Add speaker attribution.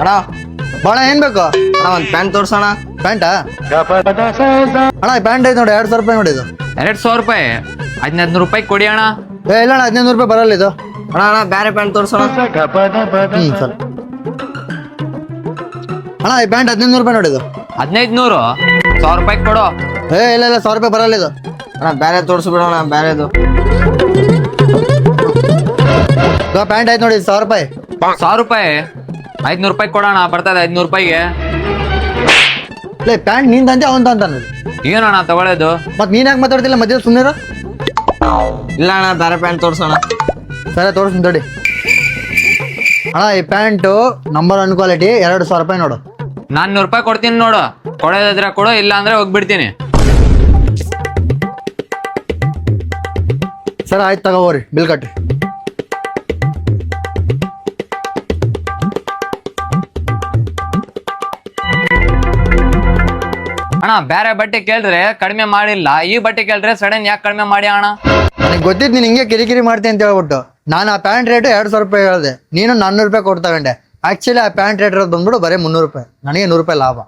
Speaker 1: ಅಣ್ಣ
Speaker 2: ಬಾಣ ಏನ್ ಬೇಕು?
Speaker 1: ಅಣ್ಣ ಒಂದ್ ಪ್ಯಾಂಟ್ ತೋರ್ಸೋಣ.
Speaker 2: ಪ್ಯಾಂಟಾ? ಅಣ್ಣ ಈ ಪ್ಯಾಂಟ್ ಐತೆ ನೋಡಿ, 2,000 ರೂಪಾಯಿ ನೋಡಿ ಇದು.
Speaker 3: 2,000 ರೂಪಾಯಿ? 1,500 ರೂಪಾಯಿ ಕೊಡಿ ಅಣ್ಣ.
Speaker 2: ಇಲ್ಲ ಅಣ್ಣ, 1,500 ರೂಪಾಯಿ ಬರಲ್ಲ ಇದು.
Speaker 1: ಅಣ್ಣ ಬೇರೆ ಪ್ಯಾಂಟ್ ತೋರ್ಸೋಣ.
Speaker 2: ಸರ್ ಅಣ್ಣ ಈ ಪ್ಯಾಂಟ್ 1,500 ರೂಪಾಯಿ ನೋಡಿ ಇದು.
Speaker 3: 1,500? 1,000 ರೂಪಾಯಿ ಕೊಡು.
Speaker 2: ಇಲ್ಲ 1,000 ರೂಪಾಯಿ ಬರಲ್ಲ ಇದು.
Speaker 1: ಅಣ್ಣ ಬೇರೆ ತೋರ್ಸ್ಬಿಡೋಣ, ಬೇರೆದು.
Speaker 2: ಪ್ಯಾಂಟ್ ಐತೆ ನೋಡಿ 1,000 ರೂಪಾಯಿ.
Speaker 3: 1,000 ರೂಪಾಯಿ? 500 ರೂಪಾಯಿ ಕೊಡೋಣ, ಬರ್ತದೆ 500 ರೂಪಾಯಿಗೆ.
Speaker 2: ಪ್ಯಾಂಟ್ ನಿಂದ ಅಂತೆ ಅವಂತ ಅಂತಾನೆ.
Speaker 3: ಏನಣ್ಣ ತಗೊಳ್ಳೋದು?
Speaker 2: ಮತ್ ನೀನ್ ಯಾಕೆ ಮಾತಾಡ್ತಿಲ್ಲ ಮಧ್ಯ ಸುಮ್ಮನೆ?
Speaker 1: ಇಲ್ಲ ಅಣ್ಣ ಬೇರೆ ಪ್ಯಾಂಟ್ ತೋರ್ಸೋಣ.
Speaker 2: ಸರಿ ತೋರಿಸ್ತೀನಿ ತಡಿ. ಅಣ್ಣ ಈ ಪ್ಯಾಂಟು ನಂಬರ್ 1 ಕ್ವಾಲಿಟಿ, 2,000 ರೂಪಾಯಿ ನೋಡು.
Speaker 3: 400 ರೂಪಾಯಿ ಕೊಡ್ತೀನಿ ನೋಡು. ಕೊಡೋದಿದ್ರೆ ಕೊಡು, ಇಲ್ಲ ಅಂದ್ರೆ ಹೋಗ್ಬಿಡ್ತೀನಿ.
Speaker 2: ಸರ್ ಆಯ್ತು ತಗೋರಿ, ಬಿಲ್ ಕಟ್ಟಿ.
Speaker 3: ಅಣ್ಣ ಬೇರೆ ಬಟ್ಟೆ ಕೇಳಿದ್ರೆ ಕಡಿಮೆ ಮಾಡಿಲ್ಲ, ಈ ಬಟ್ಟೆ ಕೇಳಿದ್ರೆ ಸಡನ್ ಯಾಕೆ ಕಡಿಮೆ ಮಾಡಿ ಅಣ್ಣ?
Speaker 2: ನನಗೆ ಗೊತ್ತಿತ್ತು ನೀನು ಹಿಂಗೆ ಕಿರಿಕಿರಿ ಮಾಡ್ತೀನಿ ಅಂತ ಹೇಳ್ಬಿಟ್ಟು ನಾನು ಆ ಪ್ಯಾಂಟ್ ರೇಟು 2,000 ರೂಪಾಯಿ ಹೇಳಿದೆ, ನೀನು 400 ರೂಪಾಯಿ ಕೊಟ್ಟು ತಗೊಂಡೆ. ಆಕ್ಚುಲಿ ಆ ಪ್ಯಾಂಟ್ ರೇಟ್ ಇರೋದು ಬಂದ್ಬಿಟ್ಟು ಬರೀ 300 ರೂಪಾಯಿ, ನನಗೆ 100 ರೂಪಾಯಿ ಲಾಭ.